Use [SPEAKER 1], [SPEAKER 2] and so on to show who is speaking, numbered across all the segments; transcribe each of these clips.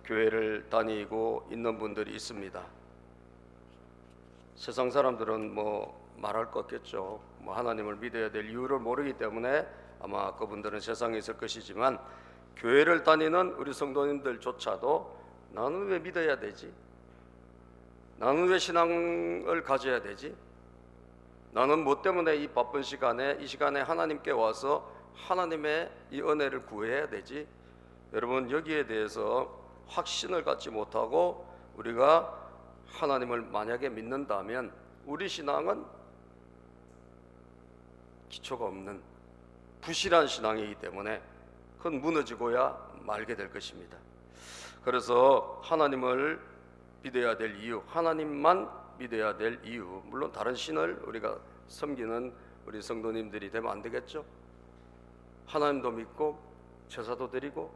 [SPEAKER 1] 교회를 다니고 있는 분들이 있습니다. 세상 사람들은 뭐 말할 거 없겠죠. 뭐 하나님을 믿어야 될 이유를 모르기 때문에 아마 그분들은 세상에 있을 것이지만, 교회를 다니는 우리 성도님들조차도 나는 왜 믿어야 되지? 나는 왜 신앙을 가져야 되지? 나는 뭐 때문에 이 바쁜 시간에, 이 시간에 하나님께 와서 하나님의 이 은혜를 구해야 되지? 여러분, 여기에 대해서 확신을 갖지 못하고 우리가 하나님을 만약에 믿는다면 우리 신앙은 기초가 없는 부실한 신앙이기 때문에 그건 무너지고야 말게 될 것입니다. 그래서 하나님을 믿어야 될 이유, 하나님만 믿어야 될 이유, 물론 다른 신을 우리가 섬기는 우리 성도님들이 되면 안 되겠죠. 하나님도 믿고 제사도 드리고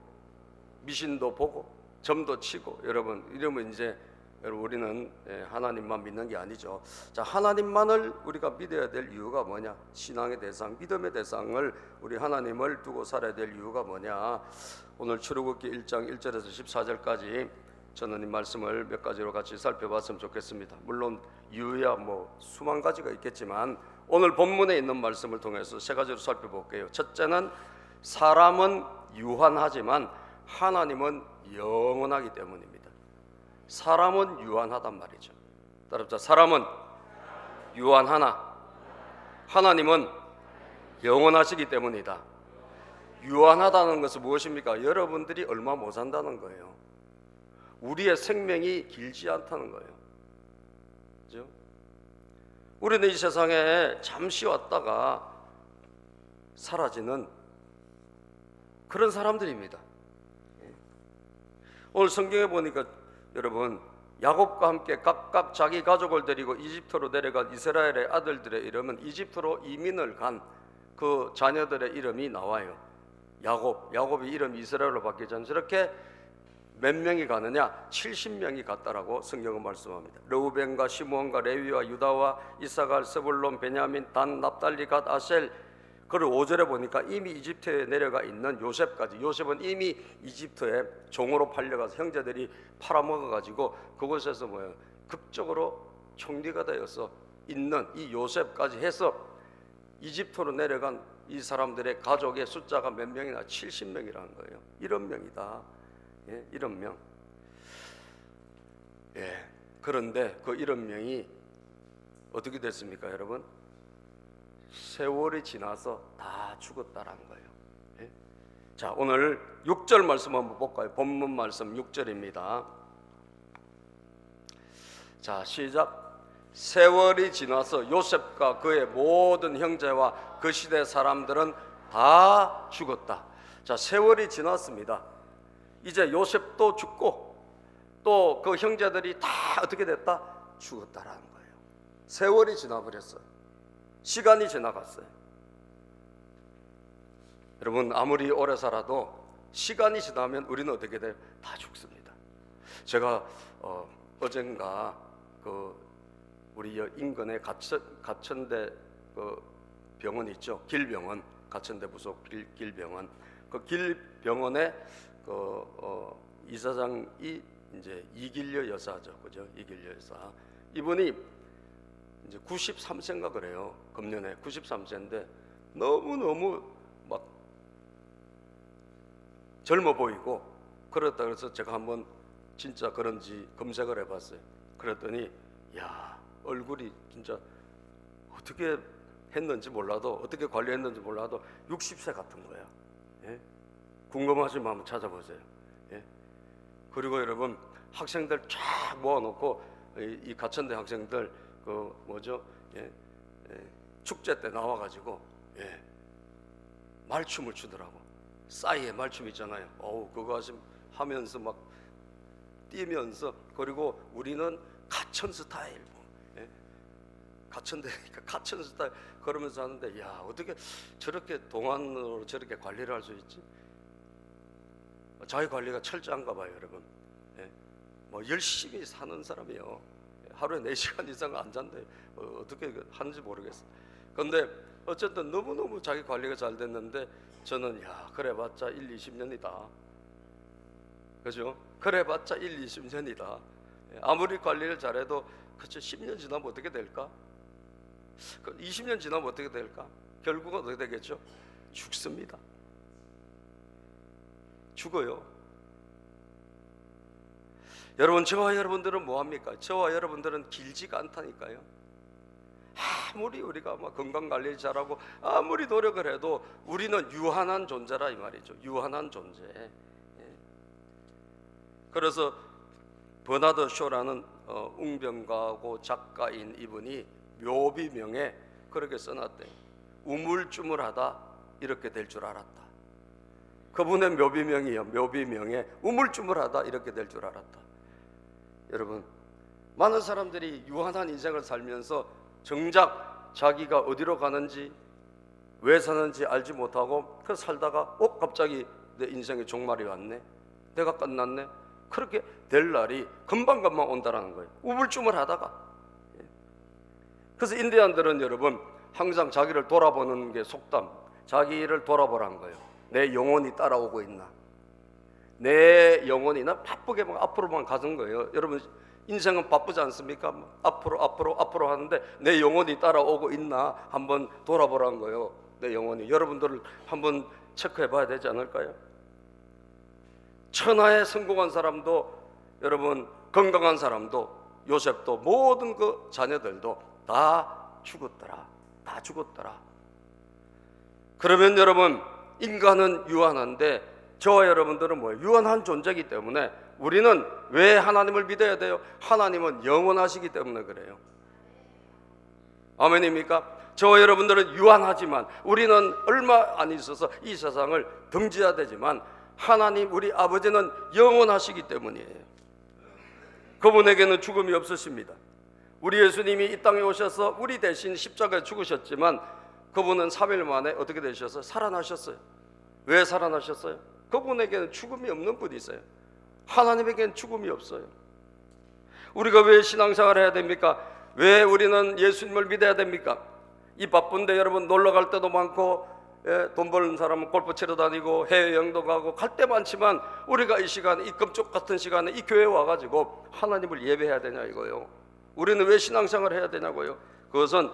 [SPEAKER 1] 미신도 보고 점도 치고, 여러분 이러면 이제 우리는 하나님만 믿는 게 아니죠. 자, 하나님만을 우리가 믿어야 될 이유가 뭐냐? 신앙의 대상, 믿음의 대상을 우리 하나님을 두고 살아야 될 이유가 뭐냐? 오늘 출애굽기 1장 1절에서 14절까지 저는 이 말씀을 몇 가지로 같이 살펴봤으면 좋겠습니다. 물론 이유야 뭐 수만 가지가 있겠지만 오늘 본문에 있는 말씀을 통해서 세 가지로 살펴볼게요. 첫째는 사람은 유한하지만 하나님은 영원하기 때문입니다. 사람은 유한하단 말이죠. 따라합시다. 사람은 유한하나 하나님은 영원하시기 때문이다. 유한하다는 것은 무엇입니까? 여러분들이 얼마 못 산다는 거예요. 우리의 생명이 길지 않다는 거예요. 그렇죠? 우리는 이 세상에 잠시 왔다가 사라지는 그런 사람들입니다. 오늘 성경에 보니까 여러분, 야곱과 함께 각각 자기 가족을 데리고 이집트로 내려간 이스라엘의 아들들의 이름은 이집트로 이민을 간 그 자녀들의 이름이 나와요. 야곱이 이름이 이스라엘로 바뀌지 않습니까? 저렇게 몇 명이 가느냐? 70명이 갔다라고 성경은 말씀합니다. 르우벤과 시므온과 레위와 유다와 이사갈, 스불론, 베냐민, 단, 납달리, 갓, 아셀. 그리고 5절에 보니까 이미 이집트에 내려가 있는 요셉까지. 요셉은 이미 이집트에 종으로 팔려가서 형제들이 팔아먹어가지고 그곳에서 뭐예요? 극적으로 총리가 되어서 있는 이 요셉까지 해서 이집트로 내려간 이 사람들의 가족의 숫자가 몇 명이나? 70명이라는 거예요. 1억 명이다. 예, 1억 명. 예, 그런데 그 1억 명이 어떻게 됐습니까, 여러분? 세월이 지나서 다 죽었다라는 거예요. 예? 자, 오늘 6절 말씀 한번 볼까요? 본문 말씀 6절입니다. 자, 시작. 세월이 지나서 요셉과 그의 모든 형제와 그 시대 사람들은 다 죽었다. 자, 세월이 지났습니다. 이제 요셉도 죽고 또 그 형제들이 다 어떻게 됐다? 죽었다라는 거예요. 세월이 지나버렸어요. 시간이 지나갔어요. 여러분, 아무리 오래 살아도 시간이 지나면 우리는 어떻게 돼요? 다 죽습니다. 제가 어젠가 우리 인근에 가천대 병원 있죠. 길병원, 가천대 부속 길병원. 그 길병원에 이사장이 이제 이길려 여사죠, 그죠? 이길려 여사. 이분이 이제 93세인가 그래요. 금년에 93세인데 너무 막 젊어 보이고 그렇다 그래서 제가 한번 진짜 그런지 검색을 해봤어요. 그랬더니 야, 얼굴이 진짜 어떻게 했는지 몰라도, 어떻게 관리했는지 몰라도 60세 같은 거야. 예? 궁금하시면 한번 찾아보세요. 예? 그리고 여러분, 학생들 쫙 모아놓고 이 가천대 학생들 축제 때 나와가지고 말춤을 추더라고. 싸이의 말춤 있잖아요. 그거 하면서 막 뛰면서, 그리고 우리는 가천 스타일, 가천대니까 가천 스타일 그러면서 하는데, 야, 어떻게 저렇게 동안으로 저렇게 관리를 할 수 있지? 자기 관리가 철저한가 봐요, 여러분. 뭐 열심히 사는 사람이요. 하루에 4시간 이상 안 잔대요. 어떻게 하는지 모르겠어요. 그런데 어쨌든 너무너무 자기 관리가 잘 됐는데, 저는 야, 그래봤자 1, 20년이다. 그죠? 그래봤자 1, 20년이다. 아무리 관리를 잘해도 그쵸, 10년 지나면 어떻게 될까? 20년 지나면 어떻게 될까? 결국은 어떻게 되겠죠? 죽습니다. 죽어요. 여러분, 저와 여러분들은 뭐합니까? 저와 여러분들은 길지가 않다니까요. 아무리 우리가 건강관리 잘하고 아무리 노력을 해도 우리는 유한한 존재라 이 말이죠. 유한한 존재. 그래서 버나드 쇼라는 웅변가고 작가인 이분이 묘비명에 그렇게 써놨대요. 우물쭈물하다 이렇게 될 줄 알았다. 그분의 묘비명이요. 묘비명에 우물쭈물하다 이렇게 될 줄 알았다. 여러분, 많은 사람들이 유한한 인생을 살면서 정작 자기가 어디로 가는지 왜 사는지 알지 못하고 그 살다가 갑자기 내 인생의 종말이 왔네, 내가 끝났네, 그렇게 될 날이 금방금방 온다라는 거예요. 우물쭈물하다가. 그래서 인디안들은 여러분 항상 자기를 돌아보는 게 속담, 자기를 돌아보라는 거예요. 내 영혼이 따라오고 있나, 내 영혼이 나 바쁘게 앞으로만 가는 거예요. 여러분 인생은 바쁘지 않습니까? 앞으로 하는데 내 영혼이 따라오고 있나 한번 돌아보라는 거예요. 내 영혼이. 여러분들을 한번 체크해 봐야 되지 않을까요? 천하에 성공한 사람도, 여러분 건강한 사람도, 요셉도, 모든 그 자녀들도 다 죽었더라. 다 죽었더라. 그러면 여러분, 인간은 유한한데 저와 여러분들은 뭐예요? 유한한 존재이기 때문에 우리는 왜 하나님을 믿어야 돼요? 하나님은 영원하시기 때문에 그래요. 아멘입니까? 저와 여러분들은 유한하지만 우리는 얼마 안 있어서 이 세상을 등져야 되지만 하나님 우리 아버지는 영원하시기 때문이에요. 그분에게는 죽음이 없으십니다. 우리 예수님이 이 땅에 오셔서 우리 대신 십자가에 죽으셨지만 그분은 3일 만에 어떻게 되셨어요? 살아나셨어요. 왜 살아나셨어요? 그분에게는 죽음이 없는 분이세요. 하나님에게는 죽음이 없어요. 우리가 왜 신앙생활을 해야 됩니까? 왜 우리는 예수님을 믿어야 됩니까? 이 바쁜데 여러분 놀러 갈 때도 많고, 돈 버는 사람은 골프 치러 다니고 해외여행도 가고 갈 때 많지만 우리가 이 시간에, 이 금쪽 같은 시간에 이 교회에 와가지고 하나님을 예배해야 되냐 이거요. 우리는 왜 신앙생활을 해야 되냐고요. 그것은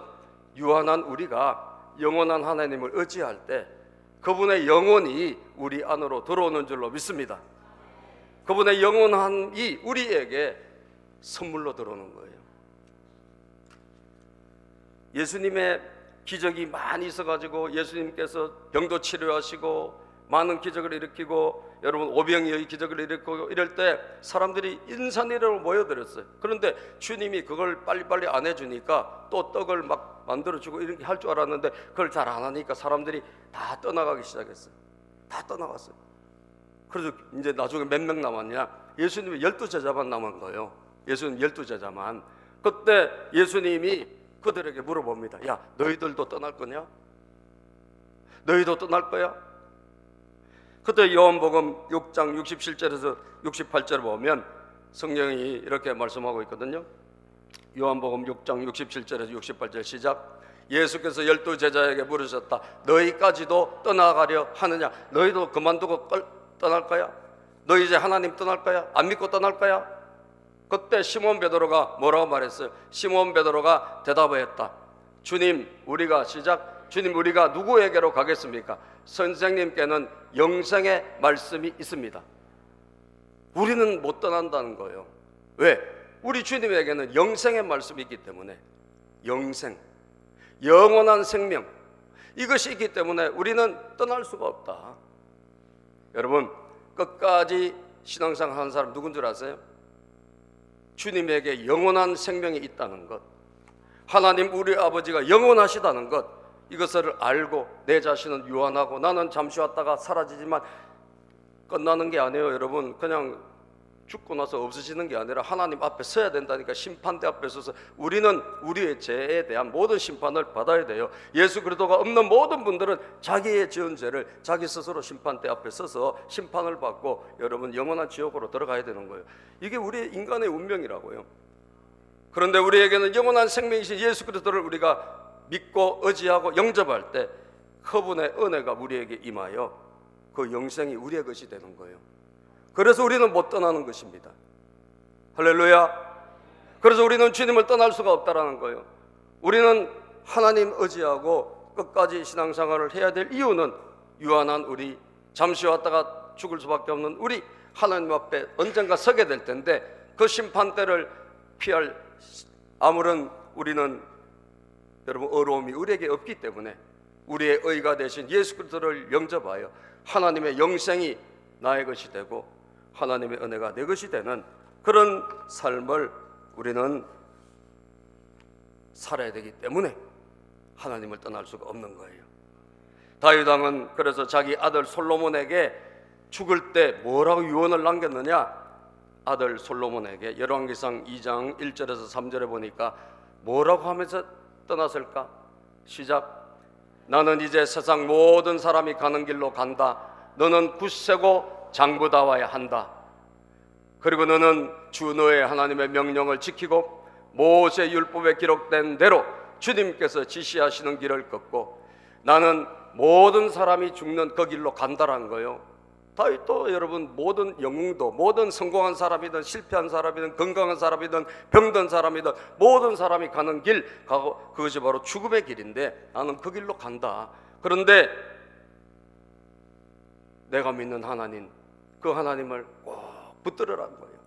[SPEAKER 1] 유한한 우리가 영원한 하나님을 의지할 때 그분의 영혼이 우리 안으로 들어오는 줄로 믿습니다. 그분의 영원함이 우리에게 선물로 들어오는 거예요. 예수님의 기적이 많이 있어가지고 예수님께서 병도 치료하시고 많은 기적을 일으키고 여러분 오병이어의 기적을 일으키고 이럴 때 사람들이 인산이로 모여들었어요. 그런데 주님이 그걸 빨리빨리 안 해주니까 또 떡을 막 만들어주고 이렇게 할 줄 알았는데 그걸 잘 안 하니까 사람들이 다 떠나가기 시작했어요. 다 떠나갔어요. 그래서 이제 나중에 몇 명 남았냐? 예수님이 12제자만 남은 거예요. 예수님 12제자만. 그때 예수님이 그들에게 물어봅니다. 야, 너희들도 떠날 거냐? 너희도 떠날 거야? 그때 요한복음 6장 67절에서 68절 보면 성령이 이렇게 말씀하고 있거든요. 요한복음 6장 67절에서 68절 시작. 예수께서 12제자에게 물으셨다. 너희까지도 떠나가려 하느냐? 너희도 그만두고 떠날 거야? 너희 이제 하나님 떠날 거야? 안 믿고 떠날 거야? 그때 시몬 베드로가 뭐라고 말했어요? 시몬 베드로가 대답했다. 주님, 우리가 시작. 주님, 우리가 누구에게로 가겠습니까? 선생님께는 영생의 말씀이 있습니다. 우리는 못 떠난다는 거예요. 왜? 우리 주님에게는 영생의 말씀이 있기 때문에. 영생, 영원한 생명, 이것이 있기 때문에 우리는 떠날 수가 없다. 여러분, 끝까지 신앙생활 하는 사람 누군 줄 아세요? 주님에게 영원한 생명이 있다는 것, 하나님 우리 아버지가 영원하시다는 것, 이것을 알고 내 자신은 유한하고 나는 잠시 왔다가 사라지지만 끝나는 게 아니에요. 여러분, 그냥 죽고 나서 없어지는 게 아니라 하나님 앞에 서야 된다니까. 심판대 앞에 서서 우리는 우리의 죄에 대한 모든 심판을 받아야 돼요. 예수 그리스도가 없는 모든 분들은 자기의 지은 죄를 자기 스스로 심판대 앞에 서서 심판을 받고 여러분 영원한 지옥으로 들어가야 되는 거예요. 이게 우리 인간의 운명이라고요. 그런데 우리에게는 영원한 생명이신 예수 그리스도를 우리가 믿고 의지하고 영접할 때 그분의 은혜가 우리에게 임하여 그 영생이 우리의 것이 되는 거예요. 그래서 우리는 못 떠나는 것입니다. 할렐루야. 그래서 우리는 주님을 떠날 수가 없다라는 거예요. 우리는 하나님 의지하고 끝까지 신앙생활을 해야 될 이유는 유한한 우리, 잠시 왔다가 죽을 수밖에 없는 우리, 하나님 앞에 언젠가 서게 될 텐데 그 심판대를 피할 아무런 우리는 여러분 어려움이 우리에게 없기 때문에 우리의 의가 되신 예수 그리스도를 영접하여 하나님의 영생이 나의 것이 되고 하나님의 은혜가 내 것이 되는 그런 삶을 우리는 살아야 되기 때문에 하나님을 떠날 수가 없는 거예요. 다윗 왕은 그래서 자기 아들 솔로몬에게 죽을 때 뭐라고 유언을 남겼느냐? 아들 솔로몬에게 열왕기상 2장 1절에서 3절에 보니까 뭐라고 하면서 떠났을까? 시작. 나는 이제 세상 모든 사람이 가는 길로 간다. 너는 굳세고 장부다와야 한다. 그리고 너는 주 너의 하나님의 명령을 지키고 모세 율법에 기록된 대로 주님께서 지시하시는 길을 걷고 나는 모든 사람이 죽는 그 길로 간다라는 거예요. 다윗도 여러분 모든 영웅도 모든 성공한 사람이든 실패한 사람이든 건강한 사람이든 병든 사람이든 모든 사람이 가는 길 가고 그것이 바로 죽음의 길인데 나는 그 길로 간다. 그런데 내가 믿는 하나님, 그 하나님을 꼭 붙들으라는 거예요.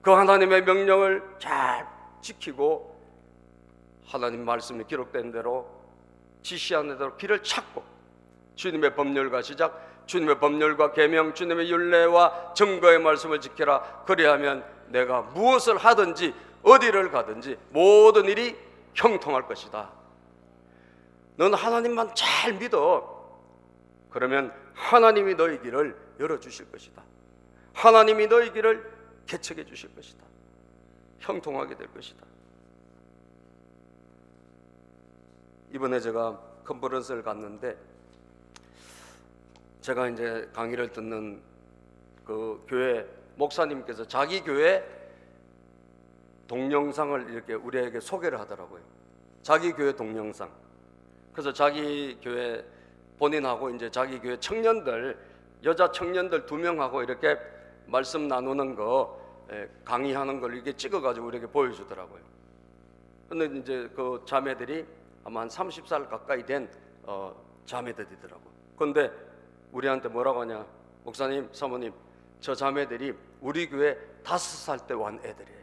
[SPEAKER 1] 그 하나님의 명령을 잘 지키고 하나님 말씀이 기록된 대로 지시하는 대로 길을 찾고 주님의 법률과 시작, 주님의 법률과 계명, 주님의 율례와 증거의 말씀을 지키라. 그리하면 내가 무엇을 하든지 어디를 가든지 모든 일이 형통할 것이다. 넌 하나님만 잘 믿어. 그러면 하나님이 너희 길을 열어주실 것이다. 하나님이 너희 길을 개척해 주실 것이다. 형통하게 될 것이다. 이번에 제가 컨퍼런스를 갔는데 제가 이제 강의를 듣는 그 교회 목사님께서 자기 교회 동영상을 이렇게 우리에게 소개를 하더라고요. 자기 교회 동영상. 그래서 자기 교회 본인하고 이제 자기 교회 청년들, 여자 청년들 2명하고 이렇게 말씀 나누는 거, 강의하는 걸 이렇게 찍어가지고 우리에게 보여주더라고요. 근데 이제 그 자매들이 아마 한 30살 가까이 된 자매들이더라고요. 그런데 우리한테 뭐라고 하냐? 목사님, 사모님, 저 자매들이 우리 교회 5살 때 완 애들이에요.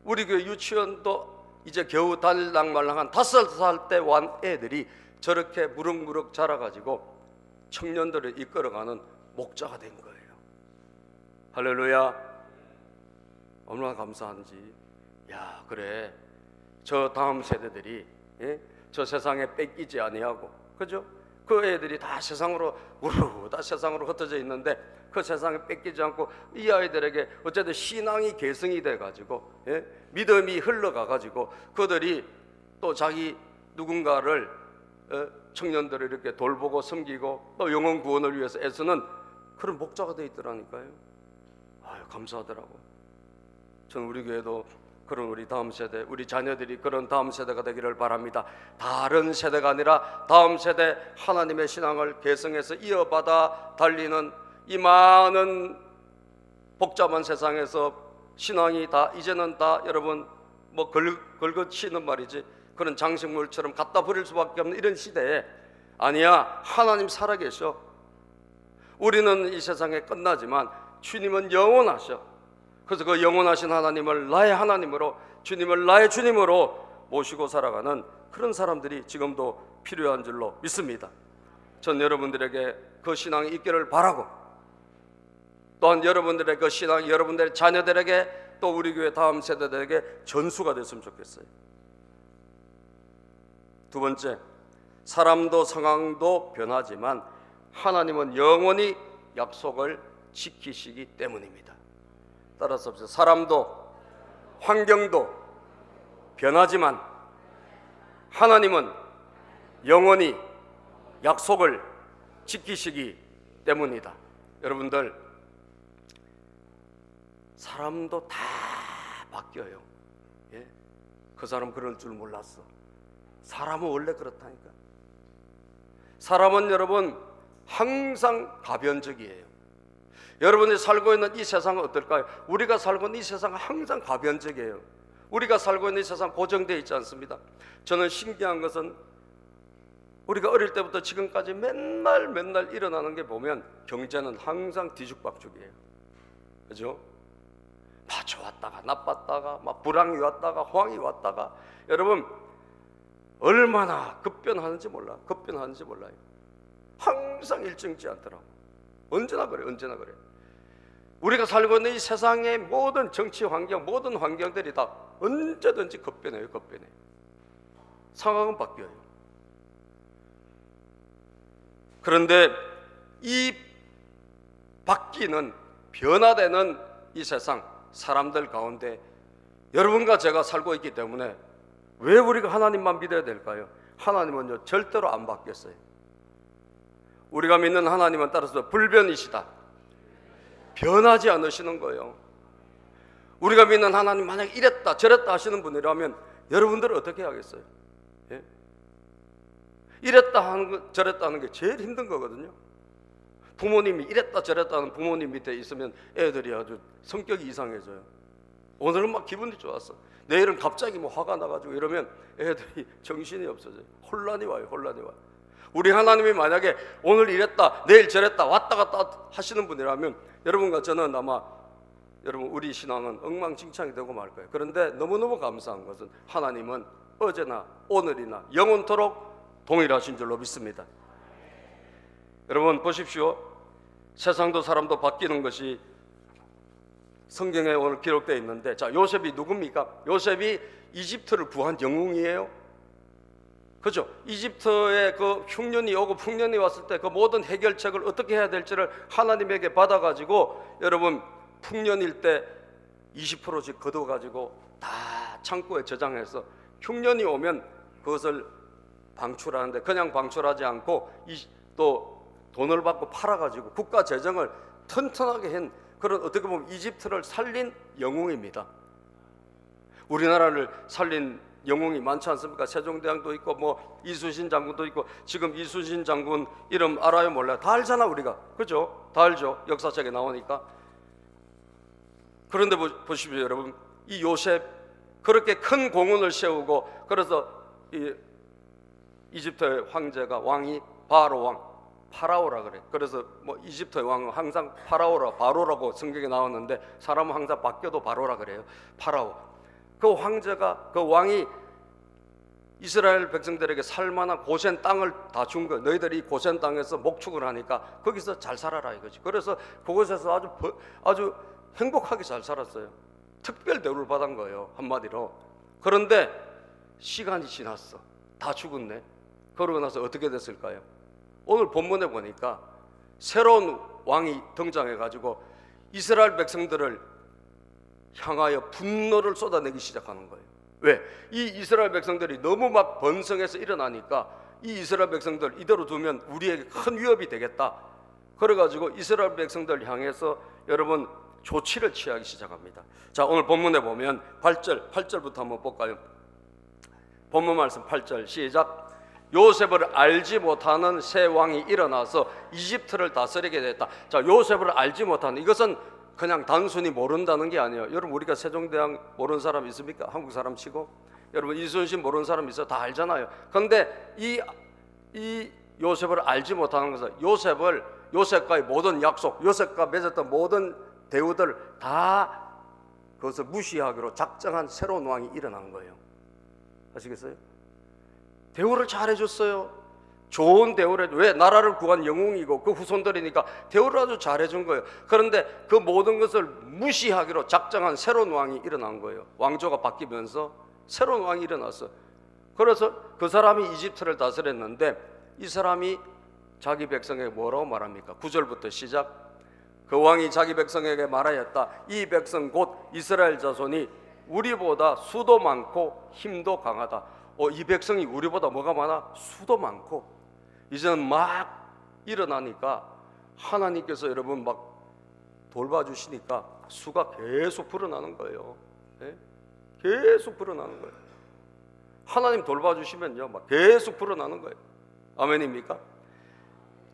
[SPEAKER 1] 우리 교회 유치원도 이제 겨우 달랑말랑한 5살 때 완 애들이 저렇게 무럭무럭 자라가지고 청년들을 이끌어가는 목자가 된 거예요. 할렐루야. 얼마나 감사한지. 야, 그래, 저 다음 세대들이 저 세상에 뺏기지 아니하고, 그죠? 그 애들이 다 세상으로 다 세상으로 흩어져 있는데 그 세상에 뺏기지 않고 이 아이들에게 어쨌든 신앙이 계승이 돼가지고 믿음이 흘러가가지고 그들이 또 자기 누군가를 청년들을 이렇게 돌보고 섬기고 또 영혼 구원을 위해서 애쓰는 그런 목자가 돼 있더라니까요. 아유, 감사하더라고요. 저는 우리 교회도 그런 우리 다음 세대, 우리 자녀들이 그런 다음 세대가 되기를 바랍니다. 다른 세대가 아니라 다음 세대 하나님의 신앙을 계승해서 이어받아 달리는 이 많은 복잡한 세상에서 신앙이 다 이제는 다 여러분 뭐 걸거치는 말이지 그런 장식물처럼 갖다 버릴 수밖에 없는 이런 시대에 아니야, 하나님 살아계셔. 우리는 이 세상에 끝나지만 주님은 영원하셔. 그래서 그 영원하신 하나님을 나의 하나님으로, 주님을 나의 주님으로 모시고 살아가는 그런 사람들이 지금도 필요한 줄로 믿습니다. 전 여러분들에게 그 신앙이 있기를 바라고, 또한 여러분들의 그 신앙이 여러분들의 자녀들에게 또 우리 교회 다음 세대들에게 전수가 됐으면 좋겠어요. 두 번째, 사람도 상황도 변하지만 하나님은 영원히 약속을 지키시기 때문입니다. 따라서 사람도 환경도 변하지만 하나님은 영원히 약속을 지키시기 때문이다. 여러분들, 사람도 다 바뀌어요. 그 사람 그럴 줄 몰랐어. 사람은 원래 그렇다니까. 사람은 여러분 항상 가변적이에요. 여러분이 살고 있는 이 세상은 어떨까요? 우리가 살고 있는 이 세상은 항상 가변적이에요. 우리가 살고 있는 이 세상 고정되어 있지 않습니다. 저는 신기한 것은 우리가 어릴 때부터 지금까지 맨날 일어나는 게 보면 경제는 항상 뒤죽박죽이에요. 그죠? 막 좋았다가 나빴다가 막 불황이 왔다가 황이 왔다가 여러분 얼마나 급변하는지 몰라요. 항상 일정치 않더라고. 언제나 그래. 우리가 살고 있는 이 세상의 모든 정치 환경, 모든 환경들이 다 언제든지 급변해요. 상황은 바뀌어요. 그런데 이 바뀌는, 변화되는 이 세상, 사람들 가운데 여러분과 제가 살고 있기 때문에 왜 우리가 하나님만 믿어야 될까요? 하나님은요 절대로 안 바뀌었어요. 우리가 믿는 하나님은 따라서 불변이시다. 변하지 않으시는 거예요. 우리가 믿는 하나님 만약 이랬다 저랬다 하시는 분이라면 여러분들은 어떻게 하겠어요? 예? 이랬다 하는 거 저랬다 하는 게 제일 힘든 거거든요. 부모님이 이랬다 저랬다 하는 부모님 밑에 있으면 애들이 아주 성격이 이상해져요. 오늘은 막 기분이 좋았어. 내일은 갑자기 뭐 화가 나가지고 이러면 애들이 정신이 없어져요. 혼란이 와요. 우리 하나님이 만약에 오늘 이랬다 내일 저랬다 왔다 갔다 하시는 분이라면 여러분과 저는 아마 여러분 우리 신앙은 엉망진창이 되고 말 거예요. 그런데 너무너무 감사한 것은 하나님은 어제나 오늘이나 영원토록 동일하신 줄로 믿습니다. 여러분 보십시오. 세상도 사람도 바뀌는 것이 성경에 오늘 기록되어 있는데, 자, 요셉이 누굽니까? 요셉이 이집트를 구한 영웅이에요. 그죠? 이집트에 그 흉년이 오고 풍년이 왔을 때 그 모든 해결책을 어떻게 해야 될지를 하나님에게 받아가지고 여러분 풍년일 때 20%씩 걷어가지고 다 창고에 저장해서 흉년이 오면 그것을 방출하는데 그냥 방출하지 않고 또 돈을 받고 팔아가지고 국가 재정을 튼튼하게 한 그런 어떻게 보면 이집트를 살린 영웅입니다. 우리나라를 살린 영웅이 많지 않습니까? 세종대왕도 있고 뭐 이순신 장군도 있고. 지금 이순신 장군 이름 알아요 몰라요? 다 알잖아 우리가. 그죠? 다 알죠. 역사책에 나오니까. 그런데 보십시오 여러분, 이 요셉 그렇게 큰 공헌을 세우고 그래서 이 이집트의 황제가 왕이 바로 왕 파라오라 그래. 그래서 뭐 이집트의 왕은 항상 바로라고 성경에 나왔는데 사람은 항상 바뀌어도 바로라 그래요. 파라오. 그 황제가 그 왕이 이스라엘 백성들에게 살만한 고센 땅을 다 준 거예요. 너희들이 이 고센 땅에서 목축을 하니까 거기서 잘 살아라 이거지. 그래서 그곳에서 아주 행복하게 잘 살았어요. 특별 대우를 받은 거예요 한마디로. 그런데 시간이 지났어. 다 죽었네. 그러고 나서 어떻게 됐을까요? 오늘 본문에 보니까 새로운 왕이 등장해가지고 이스라엘 백성들을 향하여 분노를 쏟아내기 시작하는 거예요. 왜? 이 이스라엘 백성들이 너무 막 번성해서 일어나니까 이 이스라엘 백성들 이대로 두면 우리에게 큰 위협이 되겠다. 그래가지고 이스라엘 백성들 향해서 여러분 조치를 취하기 시작합니다. 자, 오늘 본문에 보면 8절부터 한번 볼까요? 본문 말씀 8절 시작. 요셉을 알지 못하는 새 왕이 일어나서 이집트를 다스리게 됐다. 자, 요셉을 알지 못하는, 이것은 그냥 단순히 모른다는 게 아니에요. 여러분 우리가 세종대왕 모르는 사람 있습니까? 한국 사람 치고. 여러분 이순신 모르는 사람 있어요? 다 알잖아요. 그런데 이 요셉을 알지 못하는 것은 요셉과의 모든 약속, 요셉과 맺었던 모든 대우들 다 그것을 무시하기로 작정한 새로운 왕이 일어난 거예요. 아시겠어요? 대우를 잘 해줬어요. 좋은 대우를 해줘. 왜? 나라를 구한 영웅이고 그 후손들이니까 대우를 아주 잘 해준 거예요. 그런데 그 모든 것을 무시하기로 작정한 새로운 왕이 일어난 거예요. 왕조가 바뀌면서 새로운 왕이 일어났어. 그래서 그 사람이 이집트를 다스렸는데 이 사람이 자기 백성에게 뭐라고 말합니까? 9절부터 시작. 그 왕이 자기 백성에게 말하였다. 이 백성 곧 이스라엘 자손이 우리보다 수도 많고 힘도 강하다. 이 백성이 우리보다 뭐가 많아? 수도 많고. 이제는 막 일어나니까 하나님께서 여러분 막 돌봐주시니까 수가 계속 불어나는 거예요. 네? 계속 불어나는 거예요. 하나님 돌봐주시면요 막 계속 불어나는 거예요. 아멘입니까?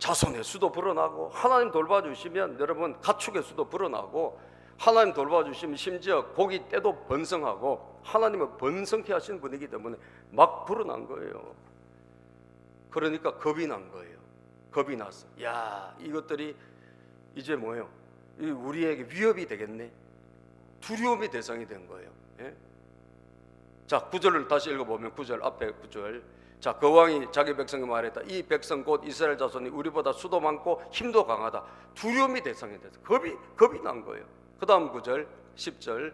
[SPEAKER 1] 자손의 수도 불어나고, 하나님 돌봐주시면 여러분 가축의 수도 불어나고, 하나님 돌봐주시면 심지어 고기 떼도 번성하고, 하나님은 번성케 하시는 분이기 때문에 막 불어난 거예요. 그러니까 겁이 난 거예요. 겁이 나서, 야, 이것들이 이제 뭐예요? 우리에게 위협이 되겠네. 두려움의 대상이 된 거예요. 예? 자, 9절을 다시 읽어보면 9절 앞에 9절. 자, 그 왕이 자기 백성에게 말했다. 이 백성 곧 이스라엘 자손이 우리보다 수도 많고 힘도 강하다. 두려움이 대상이 돼서 겁이 난 거예요. 그 다음 9절 10절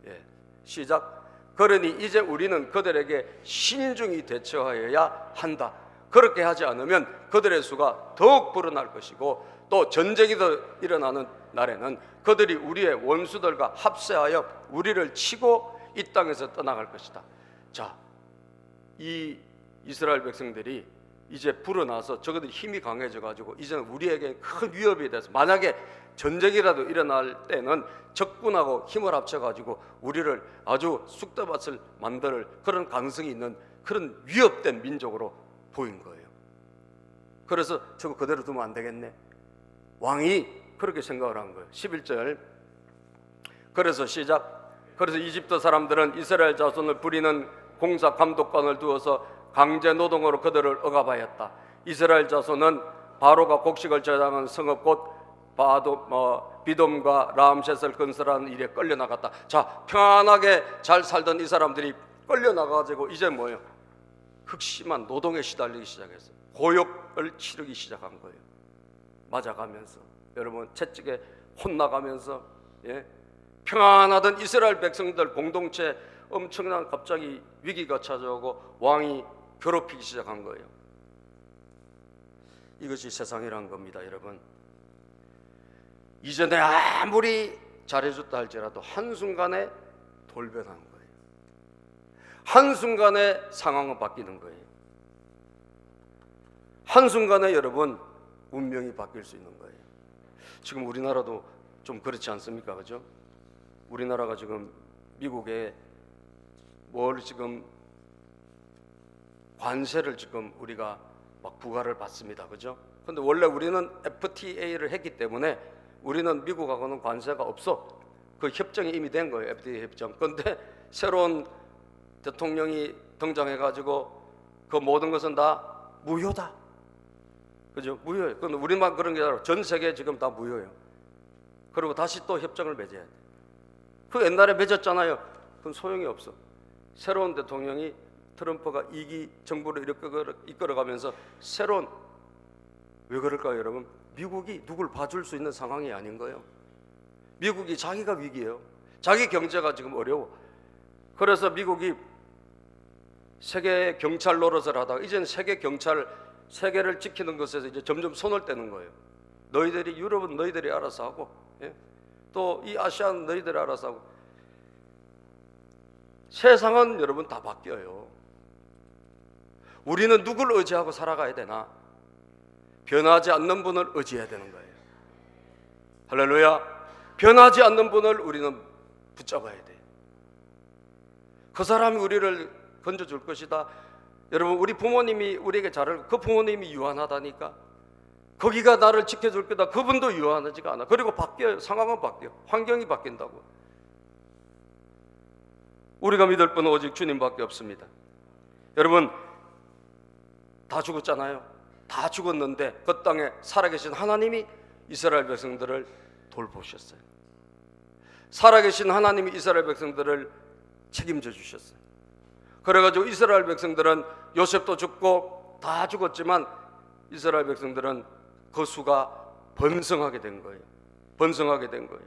[SPEAKER 1] 예, 시작. 그러니 이제 우리는 그들에게 신중히 대처하여야 한다. 그렇게 하지 않으면 그들의 수가 더욱 불어날 것이고, 또 전쟁이 더 일어나는 날에는 그들이 우리의 원수들과 합세하여 우리를 치고 이 땅에서 떠나갈 것이다. 자, 이 이스라엘 백성들이 이제 불어나서 저것들이 힘이 강해져 가지고 이제는 우리에게 큰 위협이 돼서, 만약에 전쟁이라도 일어날 때는 적군하고 힘을 합쳐 가지고 우리를 아주 쑥대밭을 만들 그런 가능성이 있는 그런 위협된 민족으로 보인 거예요. 그래서 저거 그대로 두면 안 되겠네. 왕이 그렇게 생각을 한 거예요. 11절. 그래서 시작. 그래서 이집트 사람들은 이스라엘 자손을 부리는 공사 감독관을 두어서 강제 노동으로 그들을 억압하였다. 이스라엘 자손은 바로가 곡식을 저장한 성읍 곧 비돔과 라암셋을 건설하는 일에 끌려나갔다. 자, 평안하게 잘 살던 이 사람들이 끌려나가가지고 이제 뭐예요? 극심한 노동에 시달리기 시작했어요. 고역을 치르기 시작한 거예요. 맞아가면서, 여러분 채찍에 혼나가면서, 예? 평안하던 이스라엘 백성들 공동체 엄청난 갑자기 위기가 찾아오고 왕이 괴롭히기 시작한 거예요. 이것이 세상이란 겁니다, 여러분. 이전에 아무리 잘해줬다 할지라도 한순간에 돌변하는 거예요. 한순간에 상황은 바뀌는 거예요. 한순간에 여러분 운명이 바뀔 수 있는 거예요. 지금 우리나라도 좀 그렇지 않습니까? 그죠? 우리나라가 지금 미국에 뭘 지금 관세를 지금 우리가 막 부과를 받습니다. 그죠? 근데 원래 우리는 FTA를 했기 때문에 우리는 미국하고는 관세가 없어. 그 협정이 이미 된 거예요. FTA 협정. 근데 새로운 대통령이 등장해가지고 그 모든 것은 다 무효다. 그죠? 무효예요. 근데 우리만 그런 게 아니라 전 세계 지금 다 무효예요. 그리고 다시 또 협정을 맺어야 돼. 그 옛날에 맺었잖아요. 그건 소용이 없어. 새로운 대통령이 트럼프가 2기 정부를 이끌어가면서 새로운, 왜 그럴까요, 여러분? 미국이 누굴 봐줄 수 있는 상황이 아닌 거예요. 미국이 자기가 위기예요. 자기 경제가 지금 어려워. 그래서 미국이 세계 경찰 노릇을 하다가 이제는 세계를 지키는 것에서 이제 점점 손을 떼는 거예요. 너희들이, 유럽은 너희들이 알아서 하고, 예? 또 이 아시아는 너희들이 알아서 하고. 세상은 여러분 다 바뀌어요. 우리는 누굴 의지하고 살아가야 되나? 변하지 않는 분을 의지해야 되는 거예요. 할렐루야. 변하지 않는 분을 우리는 붙잡아야 돼. 그 사람이 우리를 건져줄 것이다. 여러분, 우리 부모님이 우리에게 잘할, 그 부모님이 유한하다니까. 거기가 나를 지켜줄 거다. 그분도 유한하지가 않아. 그리고 바뀌어요. 상황은 바뀌어요. 환경이 바뀐다고. 우리가 믿을 분은 오직 주님밖에 없습니다. 여러분, 다 죽었잖아요. 다 죽었는데 그 땅에 살아계신 하나님이 이스라엘 백성들을 돌보셨어요. 살아계신 하나님이 이스라엘 백성들을 책임져 주셨어요. 그래가지고 이스라엘 백성들은 요셉도 죽고 다 죽었지만 이스라엘 백성들은 그 수가 번성하게 된 거예요. 번성하게 된 거예요.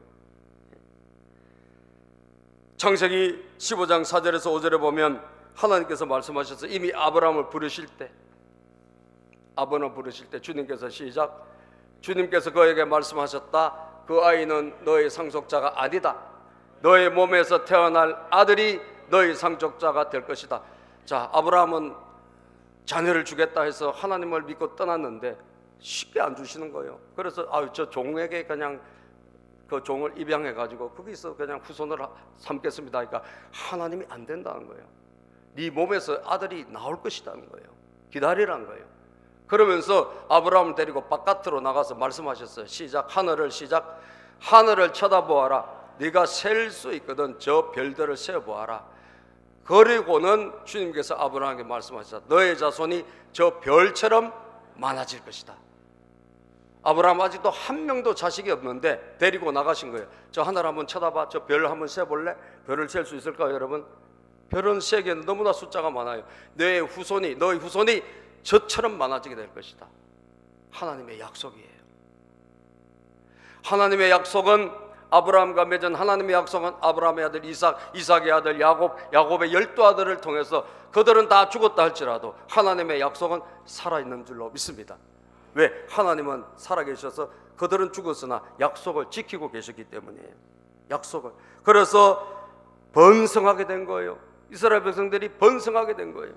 [SPEAKER 1] 창세기 15장 4절에서 5절에 보면 하나님께서 말씀하셔서 이미 아브라함을 부르실 때 주님께서 시작. 주님께서 그에게 말씀하셨다. 그 아이는 너의 상속자가 아니다. 너의 몸에서 태어날 아들이 너의 상속자가 될 것이다. 자, 아브라함은 자녀를 주겠다 해서 하나님을 믿고 떠났는데 쉽게 안 주시는 거예요. 그래서 저 종에게 그냥 그 종을 입양해 가지고 거기서 그냥 후손을 삼겠습니다 하니까 하나님이 안 된다는 거예요. 네 몸에서 아들이 나올 것이라는 거예요. 기다리라는 거예요. 그러면서 아브라함을 데리고 바깥으로 나가서 말씀하셨어요. 시작. 하늘을 쳐다보아라. 네가 셀 수 있거든. 저 별들을 세어보아라. 그리고는 주님께서 아브라함에게 말씀하셨다. 너의 자손이 저 별처럼 많아질 것이다. 아브라함 아직도 한 명도 자식이 없는데 데리고 나가신 거예요. 저 하늘 한번 쳐다봐. 저 별 한번 세볼래? 별을 셀 수 있을까요, 여러분? 별은 세계는 너무나 숫자가 많아요. 너의 후손이 저처럼 많아지게 될 것이다. 하나님의 약속이에요. 하나님의 약속은 아브라함과 맺은 하나님의 약속은 아브라함의 아들 이삭, 이삭의 아들 야곱, 야곱의 12아들을 통해서 그들은 다 죽었다 할지라도 하나님의 약속은 살아있는 줄로 믿습니다. 왜? 하나님은 살아계셔서 그들은 죽었으나 약속을 지키고 계셨기 때문이에요. 약속을. 그래서 번성하게 된 거예요. 이스라엘 백성들이 번성하게 된 거예요.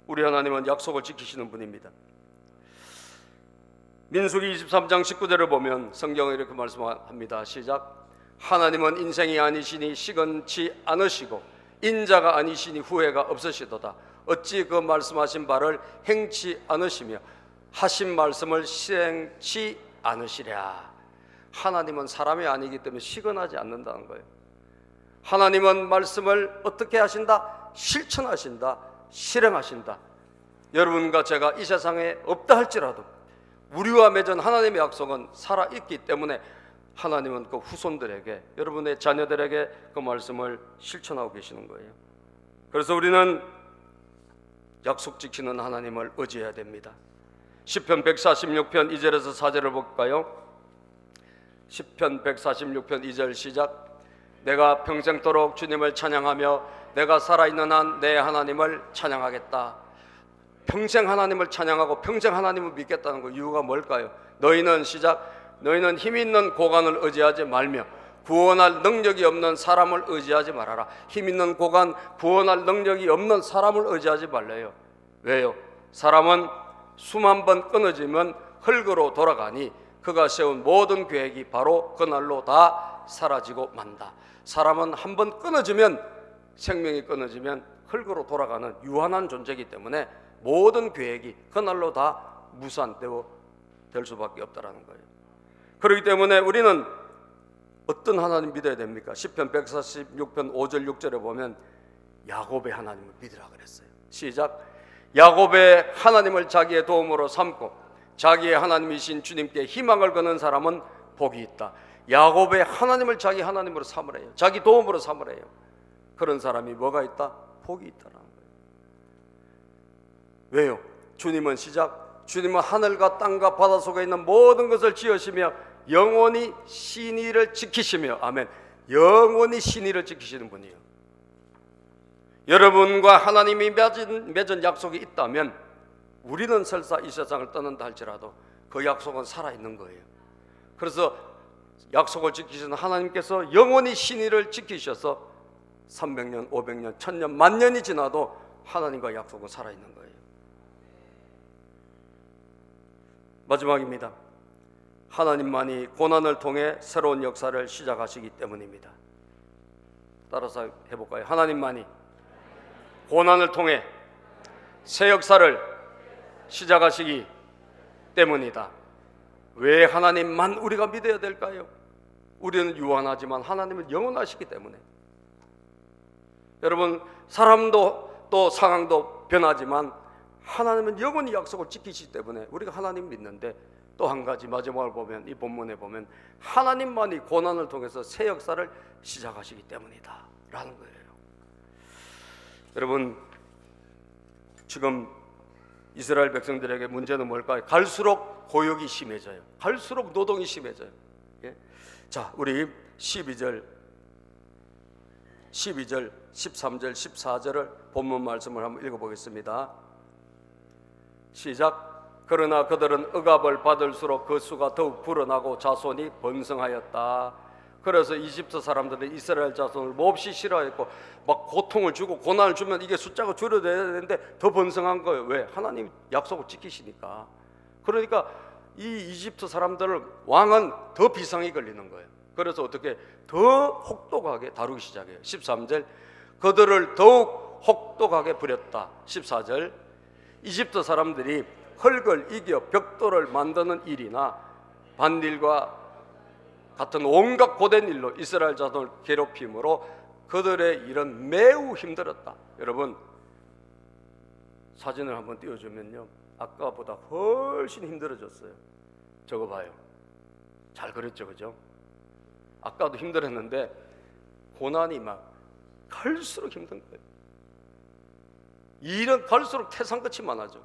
[SPEAKER 1] 우리 하나님은 약속을 지키시는 분입니다. 민수기 23장 19절을 보면 성경에 이렇게 말씀합니다. 시작. 하나님은 인생이 아니시니 시건치 않으시고 인자가 아니시니 후회가 없으시도다. 어찌 그 말씀하신 바를 행치 않으시며 하신 말씀을 실행치 않으시랴. 하나님은 사람이 아니기 때문에 시건하지 않는다는 거예요. 하나님은 말씀을 어떻게 하신다? 실천하신다. 실행하신다. 여러분과 제가 이 세상에 없다 할지라도 우리와 맺은 하나님의 약속은 살아있기 때문에 하나님은 그 후손들에게, 여러분의 자녀들에게 그 말씀을 실천하고 계시는 거예요. 그래서 우리는 약속 지키는 하나님을 의지해야 됩니다. 시편 146편 2절에서 4절을 볼까요? 시편 146편 2절 시작. 내가 평생도록 주님을 찬양하며 내가 살아있는 한 내 하나님을 찬양하겠다. 평생 하나님을 찬양하고 평생 하나님을 믿겠다는 그 이유가 뭘까요? 너희는 시작. 너희는 힘 있는 고관을 의지하지 말며 구원할 능력이 없는 사람을 의지하지 말아라. 힘 있는 고관, 구원할 능력이 없는 사람을 의지하지 말래요. 왜요? 사람은 숨 한 번 끊어지면 흙으로 돌아가니 그가 세운 모든 계획이 바로 그날로 다 사라지고 만다. 사람은 한 번 끊어지면, 생명이 끊어지면 흙으로 돌아가는 유한한 존재이기 때문에 모든 계획이 그날로 다 무산될 수밖에 없다라는 거예요. 그렇기 때문에 우리는 어떤 하나님 믿어야 됩니까? 시편 146편 5절 6절에 보면 야곱의 하나님을 믿으라 그랬어요. 시작. 야곱의 하나님을 자기의 도움으로 삼고 자기의 하나님이신 주님께 희망을 거는 사람은 복이 있다. 야곱의 하나님을 자기 하나님으로 삼으래요. 자기 도움으로 삼으래요. 그런 사람이 뭐가 있다? 복이 있다라는 거예요. 왜요? 주님은 시작. 주님은 하늘과 땅과 바다 속에 있는 모든 것을 지으시며 영원히 신의를 지키시며, 아멘, 영원히 신의를 지키시는 분이에요. 여러분과 하나님이 맺은 약속이 있다면 우리는 설사 이 세상을 떠난다 할지라도 그 약속은 살아있는 거예요. 그래서 약속을 지키시는 하나님께서 영원히 신의를 지키셔서 300년, 500년, 1000년, 만년이 지나도 하나님과 약속은 살아있는 거예요. 마지막입니다. 하나님만이 고난을 통해 새로운 역사를 시작하시기 때문입니다. 따라서 해볼까요? 하나님만이 고난을 통해 새 역사를 시작하시기 때문이다. 왜 하나님만 우리가 믿어야 될까요? 우리는 유한하지만 하나님은 영원하시기 때문에. 여러분, 사람도 또 상황도 변하지만 하나님은 영원히 약속을 지키시기 때문에 우리가 하나님 믿는데, 또 한 가지 마지막을 보면, 이 본문에 보면 하나님만이 고난을 통해서 새 역사를 시작하시기 때문이다 라는 거예요. 여러분, 지금 이스라엘 백성들에게 문제는 뭘까요? 갈수록 고역이 심해져요. 갈수록 노동이 심해져요. 예? 자, 우리 12절, 13절, 14절을 본문 말씀을 한번 읽어보겠습니다. 시작. 그러나 그들은 억압을 받을수록 그 수가 더욱 불어나고 자손이 번성하였다. 그래서 이집트 사람들은 이스라엘 자손을 몹시 싫어했고 막 고통을 주고 고난을 주면 이게 숫자가 줄어들어야 되는데 더 번성한 거예요. 왜? 하나님 약속을 지키시니까. 그러니까 이 이집트 사람들을 왕은 더 비상이 걸리는 거예요. 그래서 어떻게 더 혹독하게 다루기 시작해요. 13절. 그들을 더욱 혹독하게 부렸다. 14절. 이집트 사람들이 흙을 이겨 벽돌을 만드는 일이나 반일과 같은 온갖 고된 일로 이스라엘 자손을 괴롭힘으로 그들의 일은 매우 힘들었다. 여러분 사진을 한번 띄워주면요, 아까보다 훨씬 힘들어졌어요. 저거 봐요. 잘 그렸죠, 그죠? 아까도 힘들었는데 고난이 막 갈수록 힘든 거예요. 일은 갈수록 태산 끝이 많아져.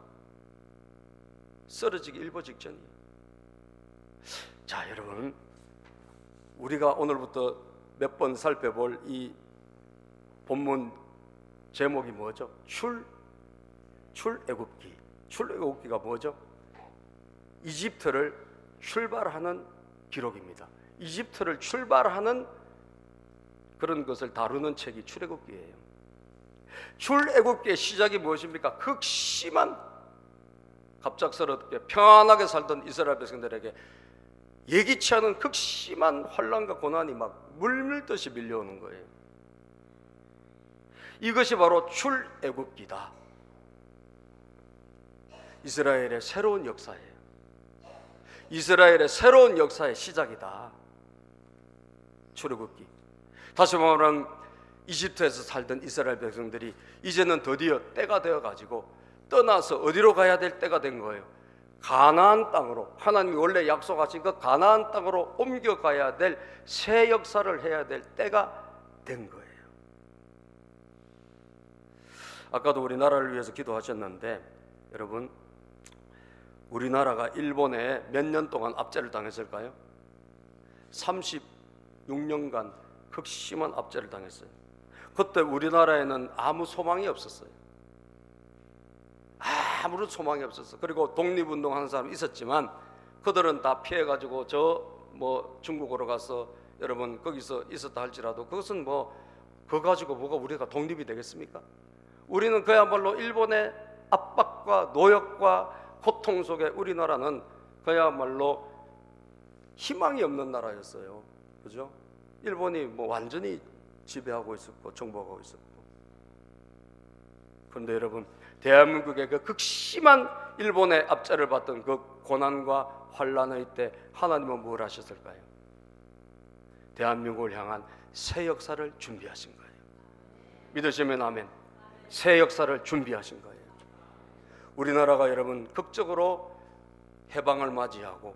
[SPEAKER 1] 쓰러지기 일보 직전이에요. 자, 여러분, 우리가 오늘부터 몇 번 살펴볼 이 본문 제목이 뭐죠? 출애굽기. 출애굽기가 뭐죠? 이집트를 출발하는 기록입니다. 이집트를 출발하는 그런 것을 다루는 책이 출애굽기예요. 출애굽기의 시작이 무엇입니까? 극심한, 갑작스럽게 평안하게 살던 이스라엘 백성들에게 예기치 않은 극심한 환난과 고난이 막 물밀듯이 밀려오는 거예요. 이것이 바로 출애굽기다. 이스라엘의 새로운 역사예요. 이스라엘의 새로운 역사의 시작이다. 출애굽기. 다시 말하면 이집트에서 살던 이스라엘 백성들이 이제는 드디어 때가 되어가지고 떠나서 어디로 가야 될 때가 된 거예요. 가나안 땅으로, 하나님이 원래 약속하신 그 가나안 땅으로 옮겨가야 될 새 역사를 해야 될 때가 된 거예요. 아까도 우리나라를 위해서 기도하셨는데, 여러분, 우리나라가 일본에 몇 년 동안 압제를 당했을까요? 36년간 극심한 압제를 당했어요. 그때 우리나라에는 아무 소망이 없었어요. 아무런 소망이 없었어. 그리고 독립운동하는 사람이 있었지만 그들은 다 피해가지고 중국으로 가서, 여러분, 거기서 있었다 할지라도 그것은 그거 가지고 뭐가 우리가 독립이 되겠습니까? 우리는 그야말로 일본의 압박과 노역과 고통 속에 우리나라는 그야말로 희망이 없는 나라였어요. 그죠? 일본이 완전히 지배하고 있었고 정복하고 있었고. 그런데 여러분, 대한민국의 그 극심한 일본의 압제를 받던 그 고난과 환난의 때 하나님은 뭘 하셨을까요? 대한민국을 향한 새 역사를 준비하신 거예요. 믿으시면 아멘. 새 역사를 준비하신 거예요. 우리나라가 여러분 극적으로 해방을 맞이하고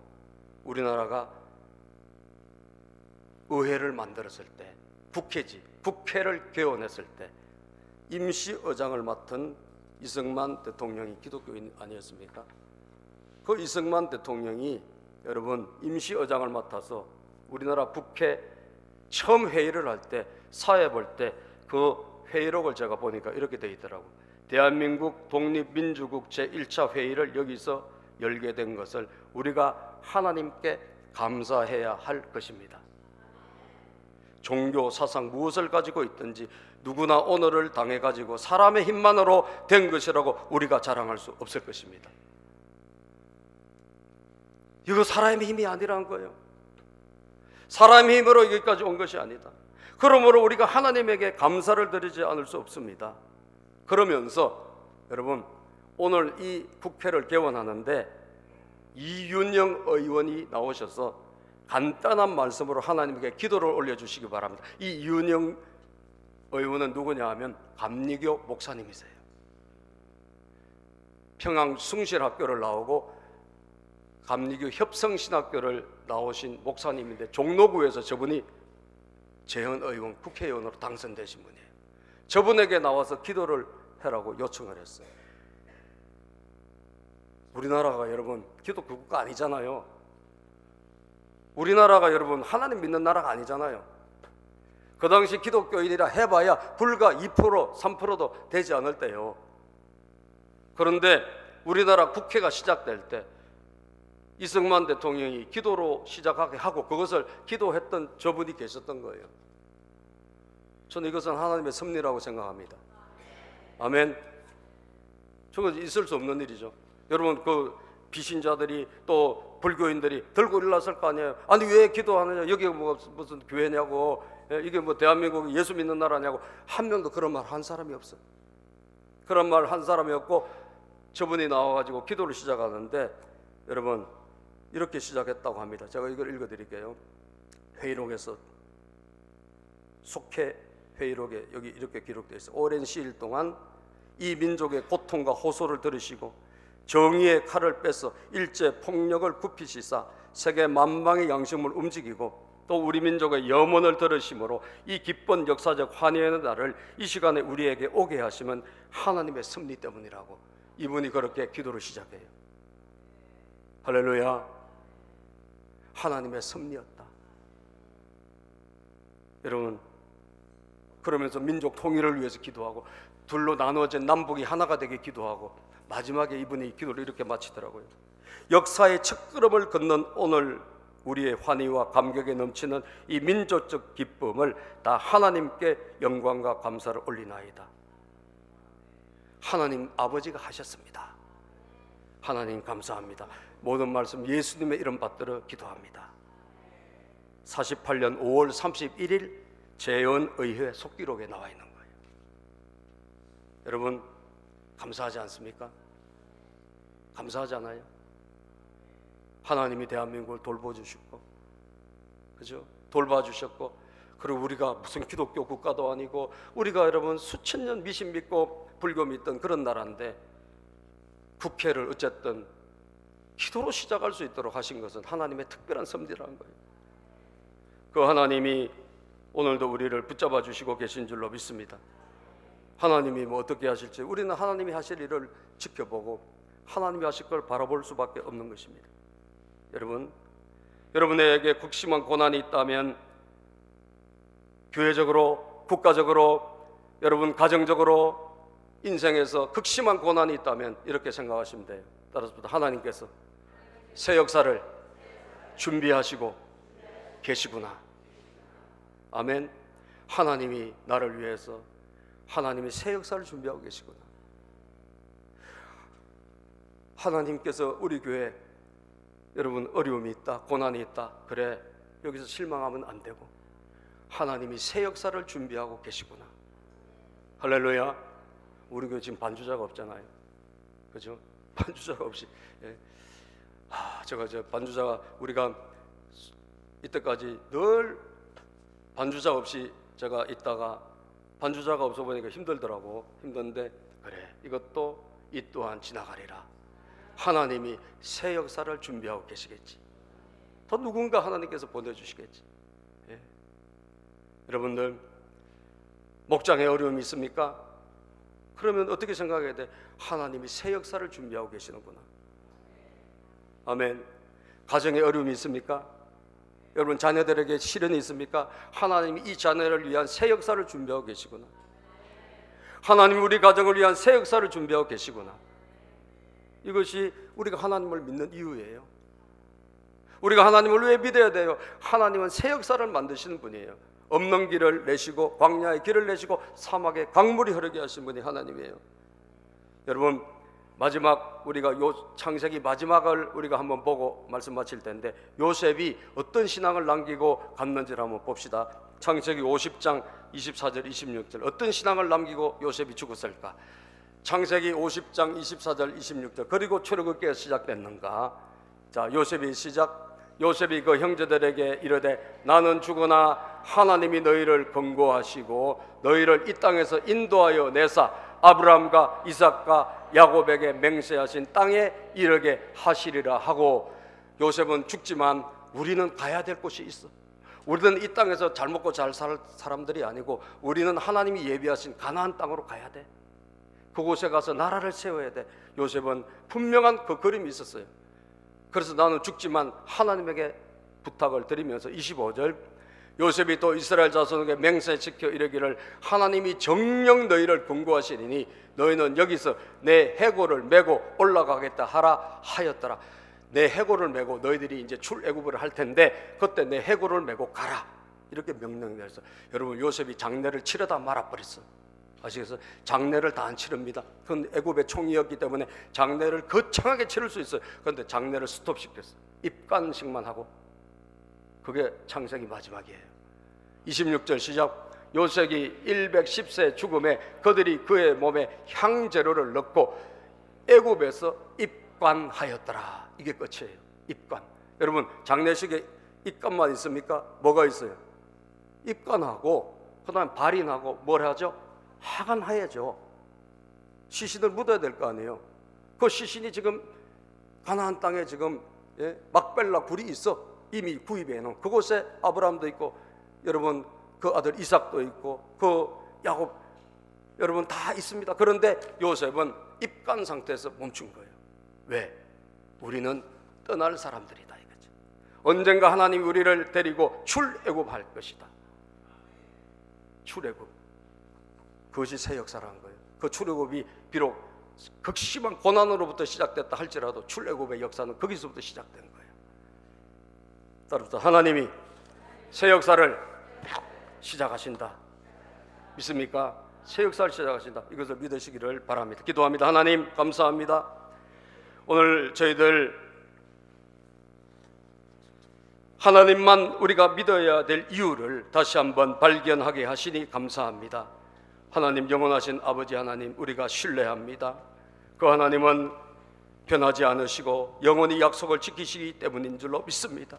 [SPEAKER 1] 우리나라가 의회를 만들었을 때, 국회를 개원했을 때 임시의장을 맡은 이승만 대통령이 기독교인 아니었습니까? 그 이승만 대통령이 여러분 임시의장을 맡아서 우리나라 국회 처음 회의를 할 때, 사회 볼 때 그 회의록을 제가 보니까 이렇게 되어 있더라고요. 대한민국 독립민주국 제1차 회의를 여기서 열게 된 것을 우리가 하나님께 감사해야 할 것입니다. 종교, 사상 무엇을 가지고 있든지 누구나 오늘을 당해가지고 사람의 힘만으로 된 것이라고 우리가 자랑할 수 없을 것입니다. 이거 사람의 힘이 아니라는 거예요. 사람의 힘으로 여기까지 온 것이 아니다. 그러므로 우리가 하나님에게 감사를 드리지 않을 수 없습니다. 그러면서 여러분, 오늘 이 국회를 개원하는데 이윤영 의원이 나오셔서 간단한 말씀으로 하나님께 기도를 올려주시기 바랍니다. 이 이윤영 의원은 누구냐 하면 감리교 목사님이세요. 평양 숭실학교를 나오고 감리교 협성신학교를 나오신 목사님인데 종로구에서 저분이 재현 의원 국회의원으로 당선되신 분이에요. 저분에게 나와서 기도를 해라고 요청을 했어요. 우리나라가 여러분 기독교 국가 아니잖아요. 우리나라가 여러분 하나님 믿는 나라가 아니잖아요. 그 당시 기독교인이라 해봐야 불과 2%, 3%도 되지 않을 때요. 그런데 우리나라 국회가 시작될 때 이승만 대통령이 기도로 시작하게 하고 그것을 기도했던 저분이 계셨던 거예요. 저는 이것은 하나님의 섭리라고 생각합니다. 아멘. 저건 있을 수 없는 일이죠. 여러분, 그 비신자들이 또 불교인들이 들고 일어났을 거 아니에요. 아니 왜 기도하느냐, 여기 무슨 교회냐고, 이게 대한민국이 예수 믿는 나라냐고. 한 명도 그런 말 한 사람이 없어. 그런 말 한 사람이 없고 저분이 나와가지고 기도를 시작하는데 여러분 이렇게 시작했다고 합니다. 제가 이걸 읽어드릴게요. 회의록에서 속해 회의록에 여기 이렇게 기록되어 있어요. 오랜 시일 동안 이 민족의 고통과 호소를 들으시고 정의의 칼을 빼서 일제 폭력을 굽히시사 세계 만방의 양심을 움직이고 또 우리 민족의 염원을 들으심으로 이 기쁜 역사적 환희의 날을 이 시간에 우리에게 오게 하시면 하나님의 섭리 때문이라고 이분이 그렇게 기도를 시작해요. 할렐루야. 하나님의 섭리였다. 여러분 그러면서 민족 통일을 위해서 기도하고 둘로 나누어진 남북이 하나가 되게 기도하고 마지막에 이분이 기도를 이렇게 마치더라고요. 역사의 첫걸음을 걷는 오늘 우리의 환희와 감격에 넘치는 이 민족적 기쁨을 다 하나님께 영광과 감사를 올리나이다. 하나님 아버지가 하셨습니다. 하나님 감사합니다. 모든 말씀 예수님의 이름 받들어 기도합니다. 48년 5월 31일 재연의회 속기록에 나와 있는 거예요. 여러분 감사하지 않습니까? 감사하잖아요. 하나님이 대한민국을 돌봐주셨고, 그죠? 돌봐주셨고, 그리고 우리가 무슨 기독교 국가도 아니고 우리가 여러분 수천 년 미신 믿고 불교 믿던 그런 나라인데 국회를 어쨌든 기도로 시작할 수 있도록 하신 것은 하나님의 특별한 섭리라는 거예요. 그 하나님이 오늘도 우리를 붙잡아 주시고 계신 줄로 믿습니다. 하나님이 뭐 어떻게 하실지 우리는 하나님이 하실 일을 지켜보고 하나님이 하실 걸 바라볼 수밖에 없는 것입니다. 여러분, 여러분에게 극심한 고난이 있다면 교회적으로, 국가적으로, 여러분 가정적으로 인생에서 극심한 고난이 있다면 이렇게 생각하시면 돼요. 따라서 하나님께서 새 역사를 준비하시고 계시구나. 아멘. 하나님이 나를 위해서 하나님이 새 역사를 준비하고 계시구나. 하나님께서 우리 교회 여러분 어려움이 있다, 고난이 있다. 그래, 여기서 실망하면 안 되고 하나님이 새 역사를 준비하고 계시구나. 할렐루야. 우리 교회 지금 반주자가 없잖아요. 그죠? 반주자가 없이 제가 반주자가 우리가 이때까지 늘 반주자 없이 제가 있다가 반주자가 없어 보니까 힘들더라고. 힘든데 그래, 이것도 이 또한 지나가리라. 하나님이 새 역사를 준비하고 계시겠지. 더 누군가 하나님께서 보내주시겠지. 예. 여러분들 목장에 어려움이 있습니까? 그러면 어떻게 생각해야 돼? 하나님이 새 역사를 준비하고 계시는구나. 아멘. 가정에 어려움이 있습니까? 여러분 자녀들에게 시련이 있습니까? 하나님이 이 자녀를 위한 새 역사를 준비하고 계시구나. 하나님이 우리 가정을 위한 새 역사를 준비하고 계시구나. 이것이 우리가 하나님을 믿는 이유예요. 우리가 하나님을 왜 믿어야 돼요? 하나님은 새 역사를 만드시는 분이에요. 없는 길을 내시고 광야의 길을 내시고 사막에 강물이 흐르게 하신 분이 하나님이에요. 여러분 마지막 우리가 창세기 마지막을 우리가 한번 보고 말씀 마칠 텐데 요셉이 어떤 신앙을 남기고 갔는지를 한번 봅시다. 창세기 50장 24절 26절 어떤 신앙을 남기고 요셉이 죽었을까? 창세기 50장 24절 26절 그리고 출애굽기가 시작됐는가? 자, 요셉이 시작. 요셉이 그 형제들에게 이르되 나는 죽으나 하나님이 너희를 권고하시고 너희를 이 땅에서 인도하여 내사 아브라함과 이삭과 야곱에게 맹세하신 땅에 이르게 하시리라 하고 요셉은 죽지만 우리는 가야 될 곳이 있어. 우리는 이 땅에서 잘 먹고 잘 살 사람들이 아니고 우리는 하나님이 예비하신 가나안 땅으로 가야 돼. 그곳에 가서 나라를 세워야 돼. 요셉은 분명한 그 그림이 있었어요. 그래서 나는 죽지만 하나님에게 부탁을 드리면서 25절 요셉이 또 이스라엘 자손에게 맹세시켜 이르기를 하나님이 정녕 너희를 권고하시리니 너희는 여기서 내 해골을 메고 올라가겠다 하라 하였더라. 내 해골을 메고 너희들이 이제 출애굽을 할 텐데 그때 내 해골을 메고 가라. 이렇게 명령을 내렸어. 여러분 요셉이 장례를 치르다 말아버렸어. 아시겠어요? 장례를 다 안 치릅니다. 그건 애굽의 총이었기 때문에 장례를 거창하게 치를 수 있어요. 그런데 장례를 스톱시켰어요. 입관식만 하고. 그게 창세기 마지막이에요. 26절 시작. 요셉이 110세 죽음에 그들이 그의 몸에 향재료를 넣고 애굽에서 입관하였더라. 이게 끝이에요. 입관. 여러분, 장례식에 입관만 있습니까? 뭐가 있어요? 입관하고 그다음에 발인하고 뭘 하죠? 하관하야죠. 시신을 묻어야 될 거 아니에요. 그 시신이 지금 가나안 땅에 지금 막벨라 굴이 있어. 이미 구입해 놓은 그곳에 아브라함도 있고, 여러분 그 아들 이삭도 있고, 그 야곱 여러분 다 있습니다. 그런데 요셉은 입관 상태에서 멈춘 거예요. 왜? 우리는 떠날 사람들이다 이거죠. 언젠가 하나님이 우리를 데리고 출애굽할 것이다. 출애굽, 그것이 새 역사라는 거예요. 그 출애굽이 비록 극심한 고난으로부터 시작됐다 할지라도 출애굽의 역사는 거기서부터 시작된 거예요. 따라서 하나님이 새 역사를 시작하신다. 믿습니까? 새 역사를 시작하신다. 이것을 믿으시기를 바랍니다. 기도합니다. 하나님 감사합니다. 오늘 저희들 하나님만 우리가 믿어야 될 이유를 다시 한번 발견하게 하시니 감사합니다. 하나님, 영원하신 아버지 하나님, 우리가 신뢰합니다. 그 하나님은 변하지 않으시고 영원히 약속을 지키시기 때문인 줄로 믿습니다.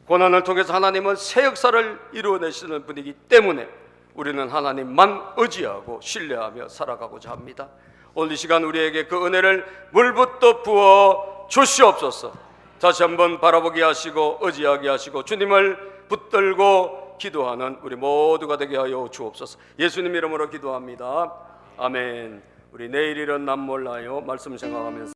[SPEAKER 1] 고난을 통해서 하나님은 새 역사를 이루어내시는 분이기 때문에 우리는 하나님만 의지하고 신뢰하며 살아가고자 합니다. 오늘 이 시간 우리에게 그 은혜를 물붓도 부어 주시옵소서. 다시 한번 바라보게 하시고 의지하게 하시고 주님을 붙들고 기도하는 우리 모두가 되게 하여 주옵소서. 예수님 이름으로 기도합니다. 아멘. 우리 내일 일은 남 몰라요 말씀 생각하면서